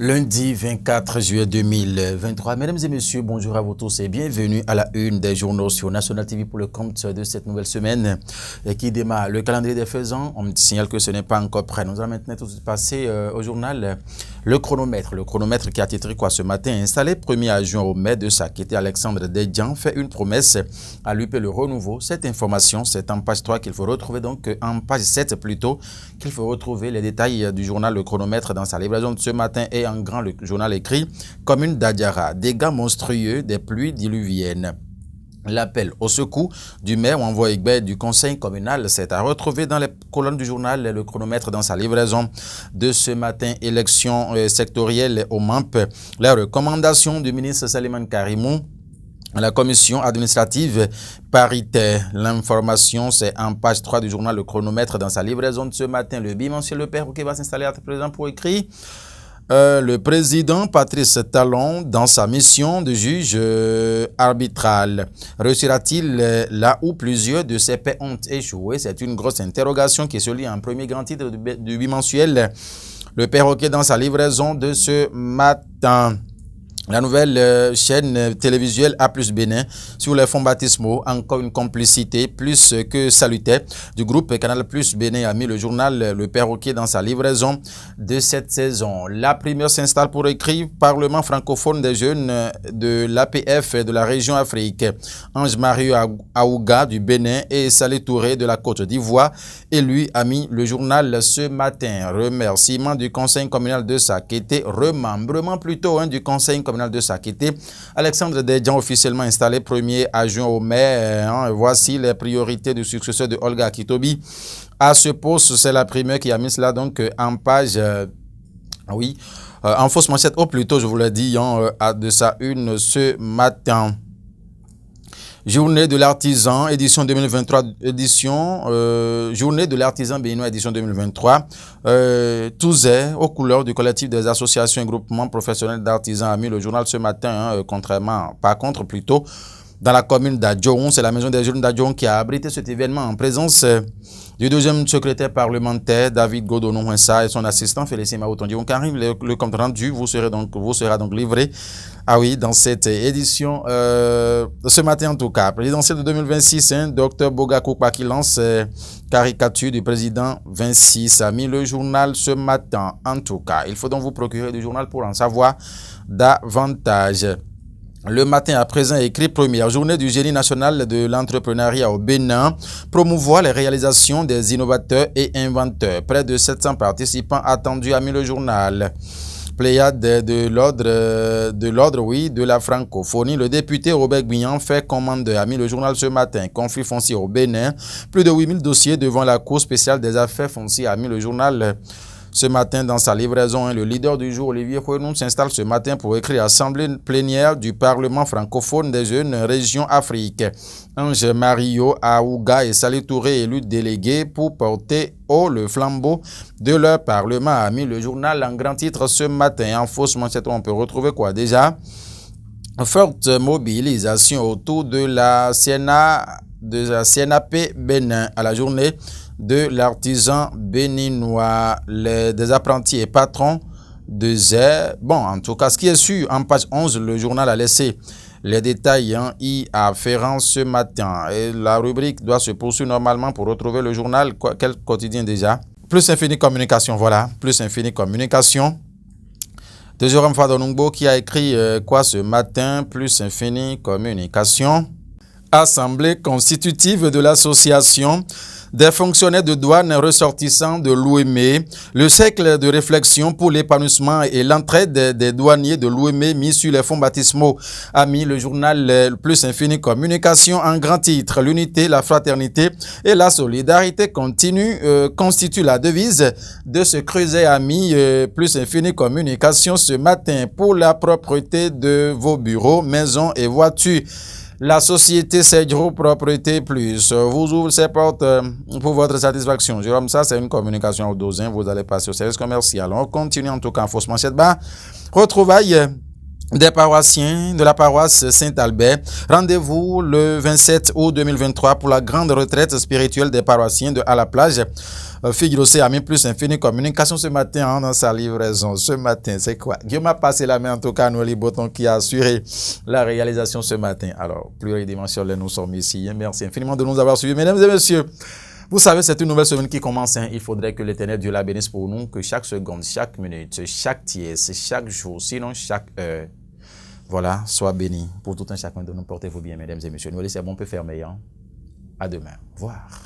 Lundi 24 juillet 2023. Mesdames et messieurs, bonjour à vous tous et bienvenue à la une des journaux sur National TV pour le compte de cette nouvelle semaine qui démarre. Le calendrier des faisans, on me signale que ce n'est pas encore prêt. Nous allons maintenant tout de suite passer au journal le chronomètre. Le chronomètre qui a titré quoi ce matin, installé premier adjoint au maire de Sakété, Alexandre Dedjan, fait une promesse à l'UP le renouveau. Cette information, c'est en page 3 qu'il faut retrouver, donc en page 7 plutôt, qu'il faut retrouver les détails du journal Le Chronomètre dans sa livraison de ce matin et en grand, le journal écrit « Commune d'Adiara, dégâts monstrueux des pluies diluviennes ». L'appel au secours du maire Wanvo Egbe du conseil communal, c'est à retrouver dans les colonnes du journal Le Chronomètre dans sa livraison de ce matin. Élection sectorielle au MAMP, la recommandation du ministre Saliman Karimou à la commission administrative paritaire. L'information, c'est en page 3 du journal Le Chronomètre dans sa livraison de ce matin. Le bimensuel Le Père qui va s'installer à présent pour écrire. Le président Patrice Talon, dans sa mission de juge arbitral, réussira-t-il là où plusieurs de ses pairs ont échoué? C'est une grosse interrogation qui se lit en premier grand titre du bimensuel. Le perroquet dans sa livraison de ce matin. La nouvelle chaîne télévisuelle A+ Bénin sur les fonds baptismaux, encore une complicité plus que salutaire du groupe Canal+ Bénin a mis le journal Le Perroquet dans sa livraison de cette saison. La primeur s'installe pour écrire Parlement francophone des jeunes de l'APF de la région Afrique. Ange-Marie Aouga du Bénin et Salé Touré de la Côte d'Ivoire et lui a mis le journal ce matin. Remerciement du conseil communal de Sakété, remembrement plutôt du conseil communal de Sakété. Alexandre Dedjan officiellement installé premier adjoint au maire. Voici les priorités du successeur de Olga Kitobi à ce poste. C'est la première qui a mis cela donc en page, en fausse manchette, ou plutôt je vous l'ai dit, de sa une ce matin. Journée de l'artisan, édition 2023, journée de l'artisan béninois, édition 2023. Touzé, aux couleurs du collectif des associations et groupements professionnels d'artisans, a mis le journal ce matin, plutôt, dans la commune d'Adjoun. C'est la maison des jeunes d'Adjoun qui a abrité cet événement en présence du deuxième secrétaire parlementaire David Godonou-Hensa et son assistant Félicien Maoutondi. Le compte rendu vous sera donc livré dans cette édition ce matin en tout cas. Présidentielle de 2026, Dr Bogakoukpa qui lance caricature du président 26 a mis le journal ce matin en tout cas. Il faut donc vous procurer du journal pour en savoir davantage. Le matin à présent écrit première journée du génie national de l'entrepreneuriat au Bénin, promouvoir les réalisations des innovateurs et inventeurs. Près de 700 participants attendus a mis le journal. Pléiade de l'ordre de la francophonie. Le député Robert Guignan fait commande a mis le journal ce matin. Conflit foncier au Bénin. Plus de 8000 dossiers devant la Cour spéciale des affaires foncières a mis le journal ce matin dans sa livraison. Le leader du jour, Olivier Kouenoun, s'installe ce matin pour écrire Assemblée plénière du Parlement francophone des jeunes régions Afrique. Ange-Marie Aouga et Salé Touré élus délégués pour porter haut le flambeau de leur Parlement a mis le journal en grand titre ce matin. En fausse manchette, on peut retrouver quoi déjà? Forte mobilisation autour de la CNAP Bénin à la journée de l'artisan béninois, des apprentis et patrons de ZER. Bon, en tout cas, ce qui est sûr, en page 11, le journal a laissé les détails y afférents ce matin. Et la rubrique doit se poursuivre normalement pour retrouver le journal. Quel quotidien déjà? Plus Infini Communication, voilà. Plus Infini Communication. De Jérôme Fadonungbo qui a écrit quoi ce matin? Plus Infini Communication. Assemblée constitutive de l'association des fonctionnaires de douane ressortissants de l'OME, le cercle de réflexion pour l'épanouissement et l'entraide des douaniers de l'OME mis sur les fonds baptismaux a mis le journal Plus Infini Communication en grand titre. L'unité, la fraternité et la solidarité constituent la devise de ce creuset a mis Plus Infini Communication ce matin pour la propreté de vos bureaux, maisons et voitures. La société Cedro Propriété Plus vous ouvre ses portes pour votre satisfaction. Jérôme, ça c'est une communication au dosin. Vous allez passer au service commercial. On continue en tout cas en fausse manchette. Retrouvailles des paroissiens de la paroisse Saint-Albert. Rendez-vous le 27 août 2023 pour la grande retraite spirituelle des paroissiens de à la plage. Figure aussi Amis plus Infini Communication ce matin dans sa livraison. Ce matin, c'est quoi? Dieu m'a passé la main en tout cas, Noélie Boton qui a assuré la réalisation ce matin. Alors, pluridimensionnel, nous sommes ici. Merci infiniment de nous avoir suivis. Mesdames et messieurs, vous savez, c'est une nouvelle semaine qui commence. Il faudrait que l'Éternel Dieu la bénisse pour nous, que chaque seconde, chaque minute, chaque tiers, chaque jour, sinon chaque heure, voilà, soit béni pour tout un chacun de nous. Portez-vous bien, mesdames et messieurs. Nous laissons bon peu fermer. À demain. Au revoir.